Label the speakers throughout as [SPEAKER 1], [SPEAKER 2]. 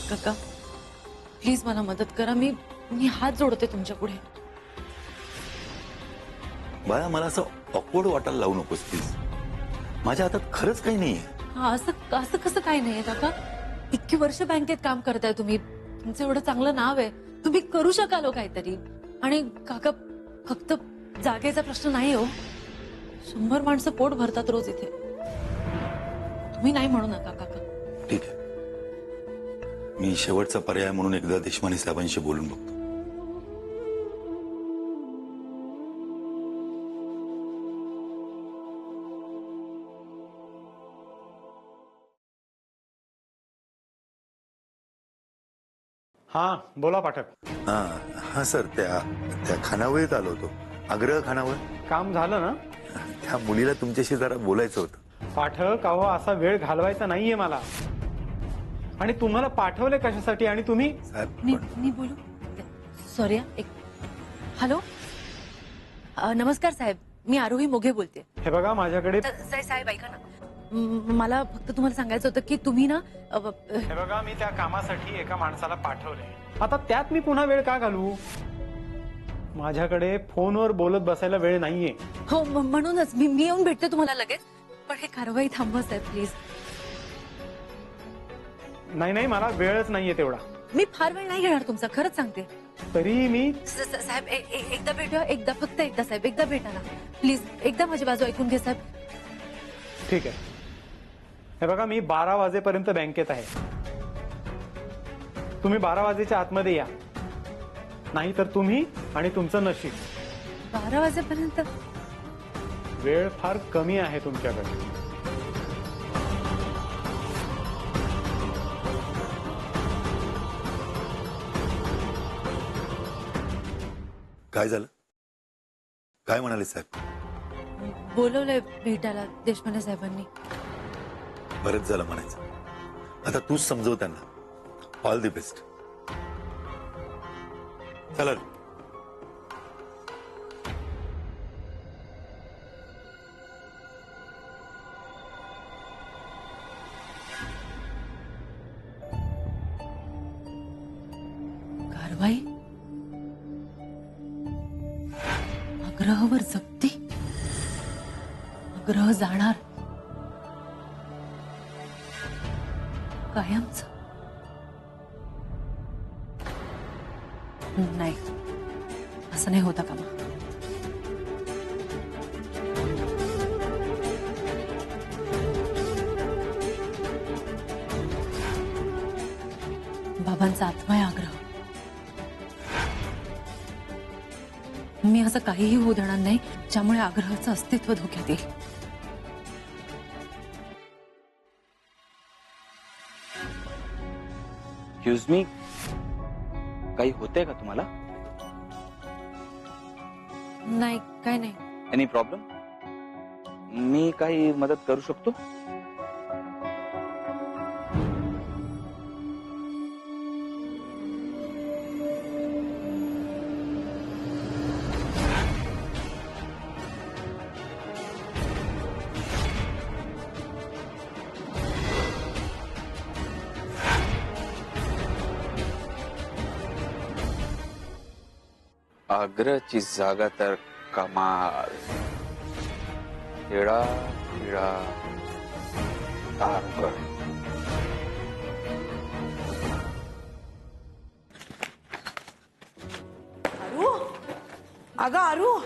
[SPEAKER 1] काका प्लीज मला मदत करा, मी मी हात जोडते तुमच्या पुढे.
[SPEAKER 2] बाळा मला असं ऑकवर्ड वाटायला लावू नकोस प्लीज. माझ्या हातात खरंच काही नाहीये.
[SPEAKER 1] हा असं असं कसं काय नाहीये काका? इतकी वर्ष बँकेत काम करताय तुम्ही, तुमचं एवढं चांगलं नाव आहे, तुम्ही करू शकाल हो काहीतरी. आणि काका फक्त जागेचा प्रश्न नाही हो, 100 माणसं पोट भरतात रोज इथे. तुम्ही नाही म्हणू नका काका.
[SPEAKER 2] ठीक आहे, मी शेवटचा पर्याय म्हणून एकदा देशमाने साहेबांशी बोलून बघतो.
[SPEAKER 3] हा बोला पाठक.
[SPEAKER 2] हा सर, त्या खानावळीत आलो होतो, आग्रह खानावळ.
[SPEAKER 3] काम झालं ना?
[SPEAKER 2] त्या मुलीला तुमच्याशी जरा बोलायचं होतं.
[SPEAKER 3] पाठक अहो, असा वेळ घालवायचा नाहीये मला. आणि तुम्हाला पाठवले कशासाठी? आणि तुम्ही
[SPEAKER 2] साहेब
[SPEAKER 1] मी बोलू? सॉरी एक. हॅलो, नमस्कार साहेब, मी आरोही मोघे बोलते.
[SPEAKER 3] हे बघा माझ्याकडे.
[SPEAKER 1] साहेब ऐका ना, मला फक्त तुम्हाला सांगायचं होतं की तुम्ही ना
[SPEAKER 3] हे बघा, मी त्या कामासाठी एका माणसाला पाठवले. आता त्यात मी पुन्हा वेळ का घालू? माझ्याकडे फोनवर बोलत बसायला वेळ नाहीये.
[SPEAKER 1] हो म्हणूनच मी येऊन भेटते तुम्हाला लगेच. पण हे कारवाई थांबवा साहेब प्लीज.
[SPEAKER 3] नाही नाही, मला वेळच नाहीये तेवढा.
[SPEAKER 1] मी फार वेळ नाही घेणार तुमचा, खरंच सांगते.
[SPEAKER 3] तरी मी
[SPEAKER 1] साहेब एकदा भेटूया, एकदा, फक्त एकदा साहेब, एकदा भेटा ना प्लीज. एकदा माझी बाजू ऐकून घे साहेब.
[SPEAKER 3] ठीक आहे. हे बघा, मी 12 वाजेपर्यंत बँकेत आहे. तुम्ही 12 वाजेच्या आतमध्ये या, नाही तर तुम्ही आणि तुमचं नशीब.
[SPEAKER 1] 12 वाजेपर्यंत?
[SPEAKER 3] वेळ फार कमी आहे तुमच्याकडे.
[SPEAKER 2] काय झालं? काय म्हणाले साहेब?
[SPEAKER 1] बोलवलंय भेटायला देशपांडे साहेबांनी.
[SPEAKER 2] बरंच झालं म्हणायचं. आता तूच समजव त्यांना. All the best. चला.
[SPEAKER 1] कारवाई, आग्रहावर जप्ती, आग्रह जाणार कायमच. नाही, असं नाही होता कामा. बाबांचा आत्मा आहे आग्रह. मी असं काहीही होऊ देणार नाही ज्यामुळे आग्रहाचं अस्तित्व धोक्यात येईल.
[SPEAKER 4] एक्सक्यूज मी, काही होतंय का तुम्हाला?
[SPEAKER 1] नाही, काय नाही.
[SPEAKER 4] Any problem? मी काही मदत करू शकतो? आग्रहची जागा तर कमाल. हिळा हिळा तारकळ.
[SPEAKER 5] आरू, अगं आरू,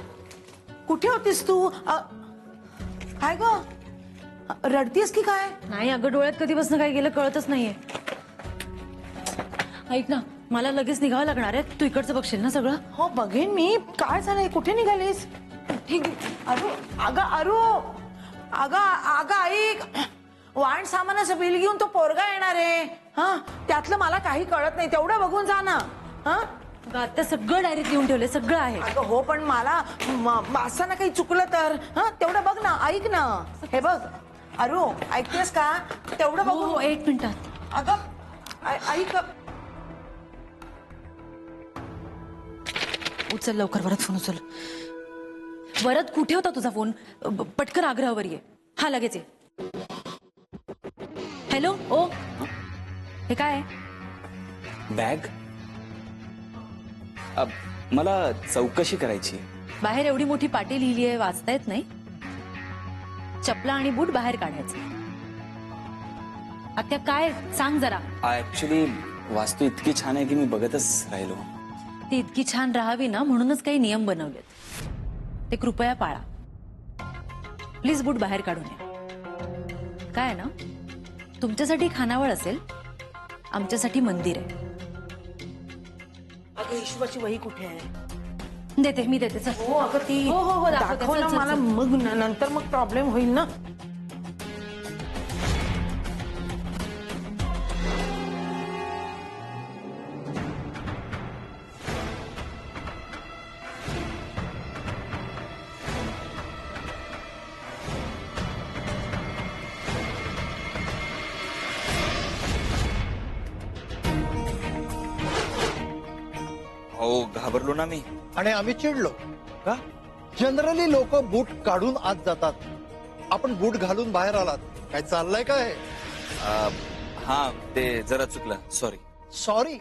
[SPEAKER 5] कुठे होतीस तू? काय ग, रडतीस की काय?
[SPEAKER 1] नाही अगं, डोळ्यात कधीपासून काय गेलं कळतच नाहीये. ऐक ना, मला लगेच निघावं लागणार आहे. तू इकडचं बघशील ना सगळं?
[SPEAKER 5] हो बघेन मी. काय झालंय, कुठे निघालीस?
[SPEAKER 1] ठीक.
[SPEAKER 5] आरू, अगं आरू, अगं अगं ऐक, वाण सामानाचं बिल घेऊन तो पोरगा येणार आहे. हा, त्यातलं मला काही कळत नाही, तेवढं बघून जा ना. हा,
[SPEAKER 1] आता सगळं डायरीत लिहून ठेवलंय, सगळं आहे.
[SPEAKER 5] अगं हो, पण मला असताना काही चुकलं तर? हा, तेवढं बघ ना, ऐक ना. हे बघ आरू, ऐकतेस का? तेवढं
[SPEAKER 1] हो
[SPEAKER 5] बघू.
[SPEAKER 1] 1 मिनिटात.
[SPEAKER 5] अगं ऐक.
[SPEAKER 1] उचल लवकर, वरद फोन उचल. वरद, कुठे होता तुझा फोन? पटकन आग्रहावर ये. हा लगेच ये. हॅलो. ओ, हे काय?
[SPEAKER 4] बॅग? मला चौकशी करायची.
[SPEAKER 1] बाहेर एवढी मोठी पाटी लिहिली आहे, वाचता येत नाही. चपला आणि बूट बाहेर काढायचे. आत्या काय सांग जरा.
[SPEAKER 4] ऍक्च्युली वास्तू इतकी छान आहे की मी बघतच राहिलो.
[SPEAKER 1] ती इतकी छान राहावी ना म्हणूनच काही नियम बनवलेत. ते कृपया पाळा. प्लीज बूट बाहेर काढून या. काय आहे ना, तुमच्यासाठी खानावळ असेल, आमच्यासाठी मंदिर आहे.
[SPEAKER 5] अगं हिशोबाची वही कुठे आहे?
[SPEAKER 1] देते, मी देते. चल.
[SPEAKER 5] हो अगं ती
[SPEAKER 1] हो, दाखवते.
[SPEAKER 5] दाखव ना
[SPEAKER 1] चल, चल,
[SPEAKER 5] मला,
[SPEAKER 1] चल.
[SPEAKER 5] मग नंतर मग प्रॉब्लेम होईल ना.
[SPEAKER 4] हो, घाबरलो ना मी.
[SPEAKER 6] आणि आम्ही चिडलो.
[SPEAKER 4] का?
[SPEAKER 6] जनरली लोक बूट काढून आत जातात, आपण बूट घालून बाहेर आलात. काय चाललंय काय?
[SPEAKER 4] हा, ते जरा चुकलं, सॉरी.
[SPEAKER 6] सॉरी?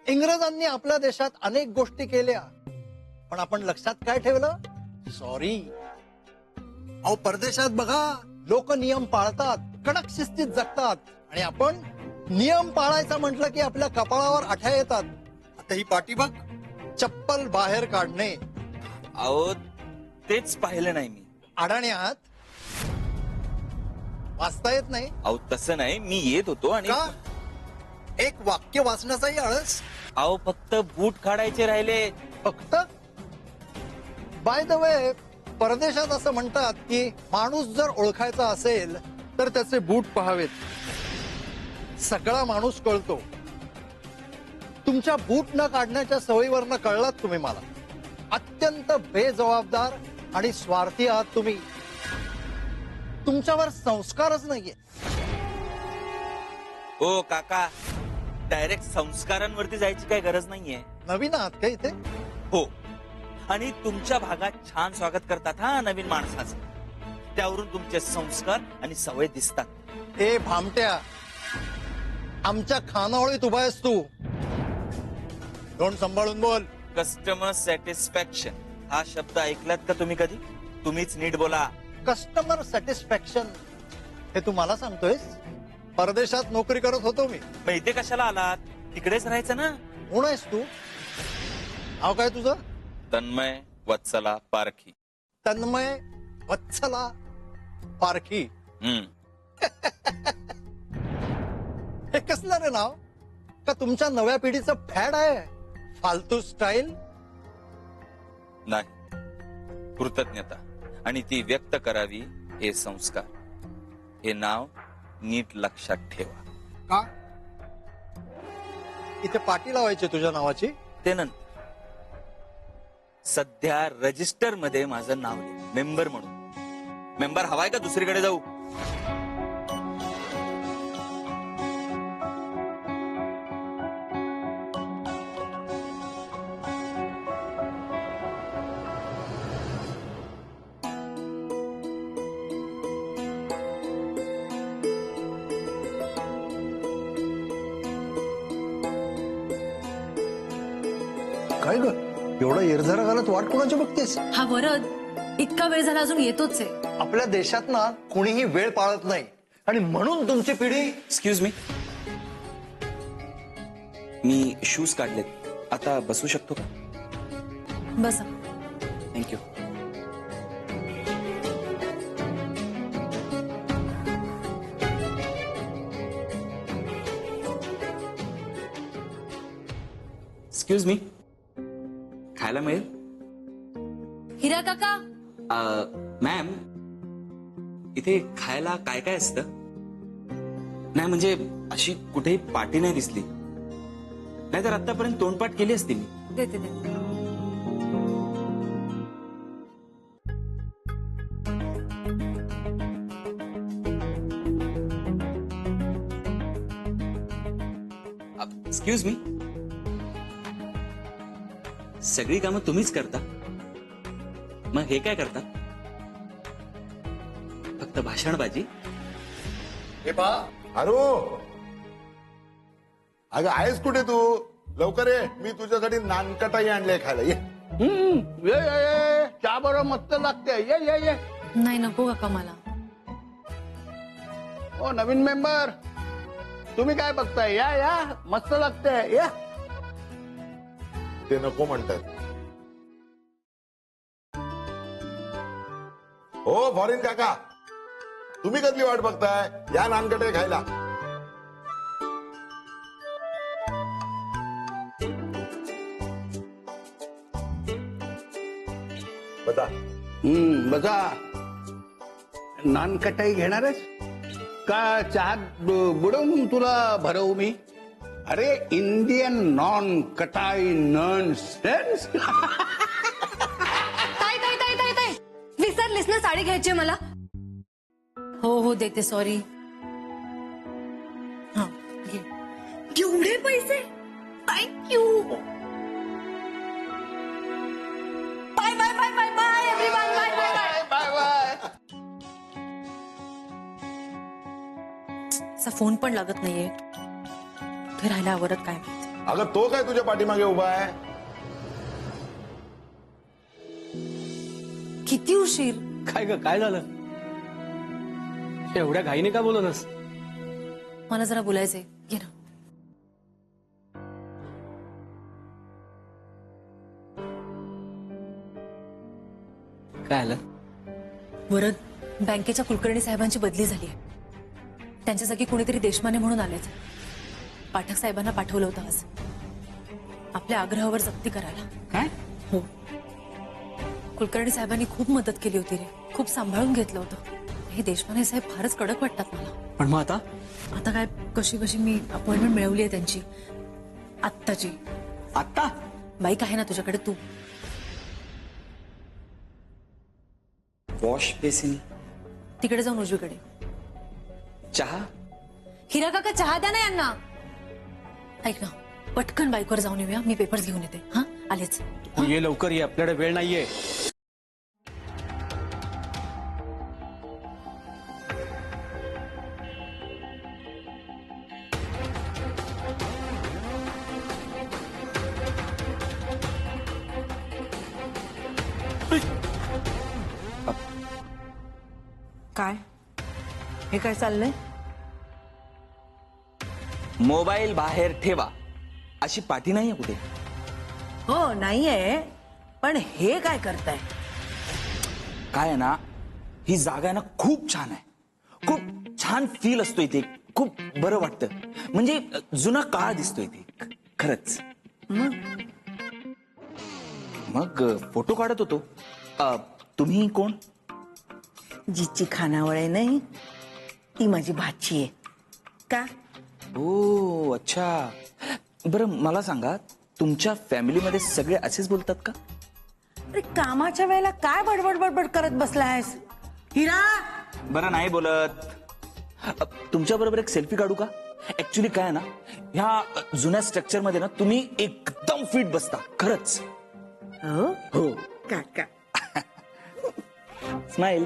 [SPEAKER 6] इंग्रजांनी आपल्या देशात अनेक गोष्टी केल्या, पण आपण लक्षात काय ठेवलं? सॉरी. अहो परदेशात बघा, लोक नियम पाळतात, कडक शिस्तीत जगतात, आणि आपण नियम पाळायचा म्हटलं की आपल्या कपाळावर आठ्या येतात. आता ही पाटी बघ, चप्पल बाहेर काढणे.
[SPEAKER 4] अहो, तेच पाहिलं नाही मी.
[SPEAKER 6] अडाणी आहात? वाचता येत नाही
[SPEAKER 4] अहो, तसं नाही, मी येत होतो आणि
[SPEAKER 6] का? एक वाक्य वाचण्याचाही आळस?
[SPEAKER 4] अहो, फक्त बूट काढायचे राहिले.
[SPEAKER 6] फक्त? बाय द वे, परदेशात असं म्हणतात की माणूस जर ओळखायचा असेल तर त्याचे बूट पहावेत. सगळा माणूस कळतो. तुमच्या बूट न काढण्याच्या सवयीवरनं कळलात तुम्ही मला. अत्यंत बेजबाबदार आणि स्वार्थी आहात तुम्ही. तुमच्यावर संस्कारच नाहीये.
[SPEAKER 4] ओ काका, डायरेक्ट संस्कारांवरती जायची काही गरज नाहीये.
[SPEAKER 6] नवीन आहात का इथे?
[SPEAKER 4] हो, आणि तुमच्या भागात छान स्वागत करतात हा नवीन माणसाचं. त्यावरून तुमचे संस्कार आणि सवय दिसतात.
[SPEAKER 6] ए भामट्या, आमच्या खानावळीत उभा आहेस तू. तोंड सांभाळून बोल.
[SPEAKER 4] कस्टमर सॅटिस्फॅक्शन हा शब्द ऐकलात का तुम्ही कधी? तुम्हीच नीट बोला.
[SPEAKER 6] कस्टमर सॅटिस्फॅक्शन हे तू मला सांगतोयस? परदेशात नोकरी करत होतो मी.
[SPEAKER 4] मग इथे कशाला आलात? तिकडेच राहायचं ना.
[SPEAKER 6] कोण आहेस तू? नाव काय तुझं?
[SPEAKER 4] तन्मय वत्सला पारखी.
[SPEAKER 6] तन्मय वत्सला पारखी. हे कसलं रे नाव? का तुमच्या नव्या पिढीचं फॅड आहे? फालतू स्टाईल?
[SPEAKER 4] नाही, कृतज्ञता आणि ती व्यक्त करावी हे संस्कार. हे नाव नीट लक्षात ठेवा.
[SPEAKER 6] का? इथे पाटी लावायची तुझ्या नावाची?
[SPEAKER 4] ते नंतर. सध्या रजिस्टर मध्ये माझं नाव आहे मेंबर म्हणून. मेंबर हवाय का दुसरीकडे जाऊ?
[SPEAKER 6] काय ग, एवढा इरझारा घालत वाट कोणाची बघतेस?
[SPEAKER 1] हा वरद इतका वेळ झाला अजून येतोच आहे.
[SPEAKER 6] आपल्या देशात ना कोणीही वेळ पाळत नाही, आणि म्हणून तुमची पिढी.
[SPEAKER 4] एक्सक्यूज मी, मी शूज काढलेत, आता बसू शकतो का?
[SPEAKER 1] बसा.
[SPEAKER 4] थँक्यू. एक्सक्यूज मी, खायला मिळेल?
[SPEAKER 1] हिरा काका,
[SPEAKER 4] मॅम, इथे खायला काय काय असतं? नाही म्हणजे अशी कुठेही पाटी नाही दिसली, नाहीतर आतापर्यंत तोंडपाठ केली असती मी.
[SPEAKER 1] देते देते.
[SPEAKER 4] एक्सक्यूज मी, सगळी कामं तुम्हीच करता, मग हे काय करता? फक्त भाषणबाजी?
[SPEAKER 6] हे पहा,
[SPEAKER 2] अरू,
[SPEAKER 7] अगं आहेस कुठे तू? लवकर ये, मी तुझ्यासाठी नानकटाई आणले खायला. ये.
[SPEAKER 6] ये ये ये चहा बरोबर मस्त लागते. ये ये ये.
[SPEAKER 1] नाही नको काका मला.
[SPEAKER 6] ओ नवीन मेंबर, तुम्ही काय बघताय? या या, मस्त लागतंय. या.
[SPEAKER 7] ते नको म्हणतात. हो फॉरेन काका, तुम्ही कसली वाट बघताय? या नानकटाई खायला. बता.
[SPEAKER 6] बघा, नानकटाई घेणारच का चहात बुडवून तुला भरवू मी? अरे इंडियन नॉन कटाई नॉन सेन्स.
[SPEAKER 8] ताई ताई ताई ताई ताई विसरलीस ना साडी घ्यायची मला.
[SPEAKER 1] हो हो देते सॉरी. हा घे.
[SPEAKER 8] एवढे पैसे thank you. Bye bye bye bye bye everyone. Bye bye bye.
[SPEAKER 6] Bye bye.
[SPEAKER 1] असा फोन पण लागत नाहीये. कुठे राहिला आवरत काय माहित.
[SPEAKER 7] अगं तो काय तुझ्या पाठीमागे उभा आहे?
[SPEAKER 1] किती उशीर.
[SPEAKER 3] काय ग, काय झालं? एवढ्या घाईने का बोलतस?
[SPEAKER 1] मला जरा बोलायचंय. घे ना.
[SPEAKER 3] काय आलं?
[SPEAKER 1] वरद बँकेच्या कुलकर्णी साहेबांची बदली झाली आहे. त्यांच्या जागी कोणीतरी देशमाने म्हणून आलेच. पाठक साहेबांना पाठवलं होतं आज आपल्या आग्रहावर जप्ती करायला.
[SPEAKER 3] काय?
[SPEAKER 1] हो. कुलकर्णी साहेबांनी खूप मदत केली होती रे. खूप सांभाळून घेतलं होतं. हे देशमाने साहेब फारच कडक वाटतात मला.
[SPEAKER 3] पण मग आता?
[SPEAKER 1] आता काय कशी कशी मी अपॉइंटमेंट मिळवली आहे त्यांची आत्ताची.
[SPEAKER 3] आता?
[SPEAKER 1] बाईक आहे ना तुझ्याकडे? तू
[SPEAKER 4] वॉश बेसिन,
[SPEAKER 1] तिकडे जाऊन उजवीकडे.
[SPEAKER 4] चहा.
[SPEAKER 1] हिरा काका चहा द्या ना यांना. ऐक ना, पटकन बाईकवर जाऊन येऊया. मी पेपर्स घेऊन येते. हा आलेच.
[SPEAKER 3] ये लवकर ये, आपल्याकडे वेळ नाहीये.
[SPEAKER 5] काय हे काय चाललंय?
[SPEAKER 4] मोबाईल बाहेर ठेवा अशी पाठी नाहीये कुठे.
[SPEAKER 5] हो नाहीये, पण हे काय करताय?
[SPEAKER 4] काय आहे ना, ही जागा आहे ना खूप छान आहे. खूप छान फील असतो इथे. खूप बरं वाटतं. म्हणजे जुना काळ दिसतो इथे खरंच. मग फोटो काढत होतो. तुम्ही कोण?
[SPEAKER 5] जिची खानावळ आहे नाही ती माझी भाची आहे. का?
[SPEAKER 4] ओ अच्छा. बरं मला सांगा, तुमच्या फॅमिलीमध्ये सगळे असेच बोलतात का?
[SPEAKER 5] अरे कामाच्या वेळेला काय बडबड बडबड करत बसलायस? हिरा,
[SPEAKER 4] बरं नाही बोलत. तुमच्या बरोबर एक सेल्फी काढू का? ऍक्च्युली काय आहे ना, ह्या जुन्या स्ट्रक्चर मध्ये ना तुम्ही एकदम फिट बसता खरंच.
[SPEAKER 5] हो
[SPEAKER 4] हो.
[SPEAKER 5] काका.
[SPEAKER 4] स्माइल.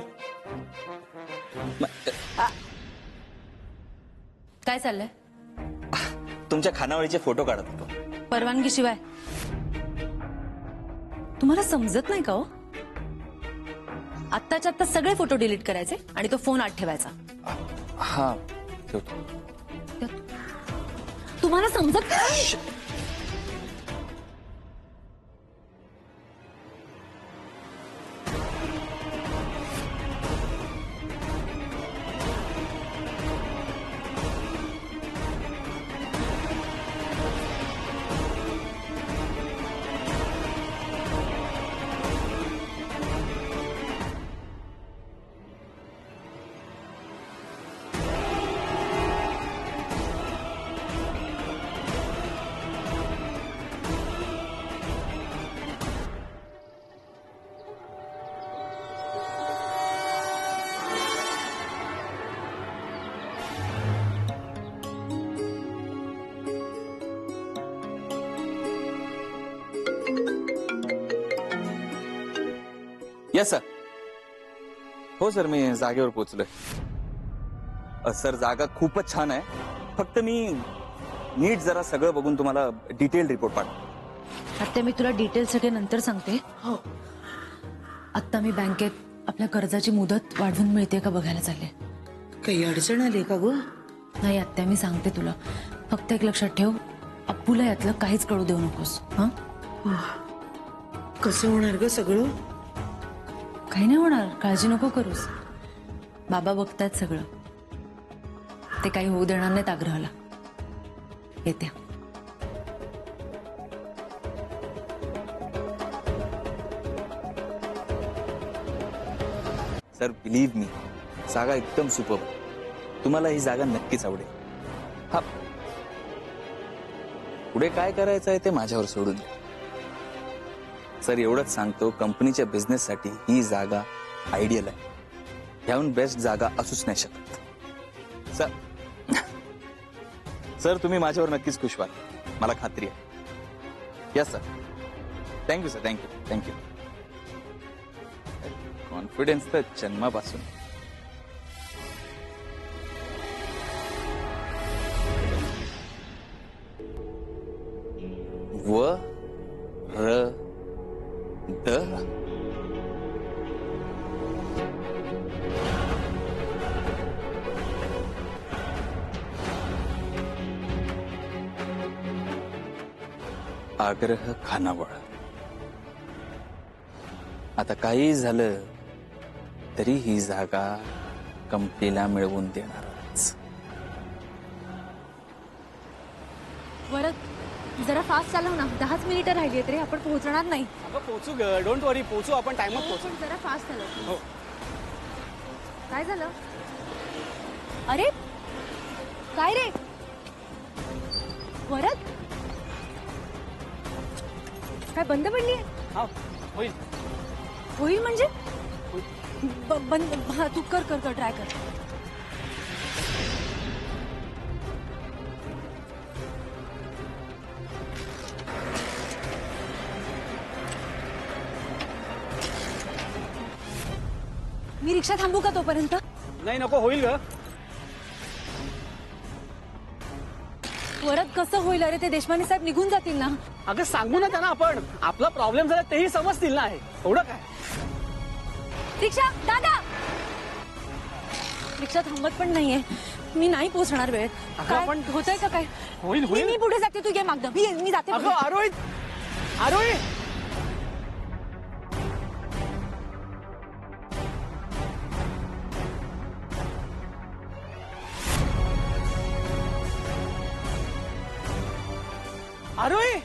[SPEAKER 1] काय चाललंय?
[SPEAKER 4] तुमच्या खानावळीचे फोटो काढत होतो.
[SPEAKER 1] परवानगी शिवाय. तुम्हाला समजत नाही का हो? आत्ताच्या आत्ता सगळे फोटो डिलीट करायचे आणि तो फोन आत ठेवायचा.
[SPEAKER 4] हा ठेवतो.
[SPEAKER 1] तुम्हाला समजत नाही?
[SPEAKER 4] Yes sir. हो सर, मी जागेवर पोहोचलोय. सर जागा खूपच छान आहे. फक्त मी नीट जरा सगळं बघून तुम्हाला डिटेल रिपोर्ट पाठव.
[SPEAKER 1] आत्या मी तुला डिटेल सगळे नंतर सांगते.
[SPEAKER 5] हो.
[SPEAKER 1] आत्ता मी बँकेत आपल्या कर्जाची मुदत वाढवून मिळते का बघायला चालले.
[SPEAKER 5] काही अडचण आली का गो?
[SPEAKER 1] नाही आत्या मी सांगते तुला. फक्त एक लक्षात ठेव, अप्पूला यातलं काहीच कळू देऊ नकोस. हा
[SPEAKER 5] कसं होणार ग सगळं?
[SPEAKER 1] काही नाही होणार, काळजी नको करूस. बाबा बघतायत सगळं. ते काही होऊ देणार नाहीत आग्रहाला. येत्या.
[SPEAKER 4] सर बिलीव्ह मी, जागा एकदम सुपर. तुम्हाला ही जागा नक्कीच आवडेल. हा, पुढे काय करायचं आहे ते माझ्यावर सोडून द्या. सर एवढंच सांगतो, कंपनीच्या बिझनेससाठी ही जागा आयडियल आहे. ह्याहून बेस्ट जागा असूच नाही शकत. सर तुम्ही माझ्यावर नक्कीच खुश व्हाल, मला खात्री आहे. Yes sir. Thank you sir. Thank you. Confidence तर जन्मापासून. व र द आग्रह खानावळ. आता काही झालं तरी ही जागा कंपनीला मिळवून देणारच.
[SPEAKER 1] वरद जरा फास्ट चालव ना. 10 मिनिटं राहिली आहेत रे, आपण पोहोचणार नाही.
[SPEAKER 3] अगं पोचू ग, डोंट वरी, पोचू आपण टाइमात पोचू.
[SPEAKER 1] पण जरा फास्ट चालव.
[SPEAKER 3] हो.
[SPEAKER 1] काय झालं? अरे काय रे वरद, काय बंद पडली?
[SPEAKER 3] हा होईल.
[SPEAKER 1] होईल म्हणजे बंद. हा तू कर ट्राय कर. मी रिक्षा थांबू का तोपर्यंत?
[SPEAKER 3] नाही नको, होईल ग.
[SPEAKER 1] वरद कसं होईल? अरे ते देशमाने साहेब निघून जातील ना.
[SPEAKER 3] अगं सांगू ना त्यांना आपण, आपला प्रॉब्लेम झाला तेही समजतील ना. आहे एवढं काय.
[SPEAKER 1] रिक्षा दादा, रिक्षा थांबत पण नाहीये. मी नाही पोहोचणार वेळेत.
[SPEAKER 3] अगं,
[SPEAKER 1] काय
[SPEAKER 3] आपण-
[SPEAKER 1] होतंय का काय?
[SPEAKER 3] होईल, होईल.
[SPEAKER 1] मी पुढे जाते, तू घे मागं. मी जाते
[SPEAKER 3] अगं
[SPEAKER 1] पुढे.
[SPEAKER 3] आरोही, आरोही. आरोही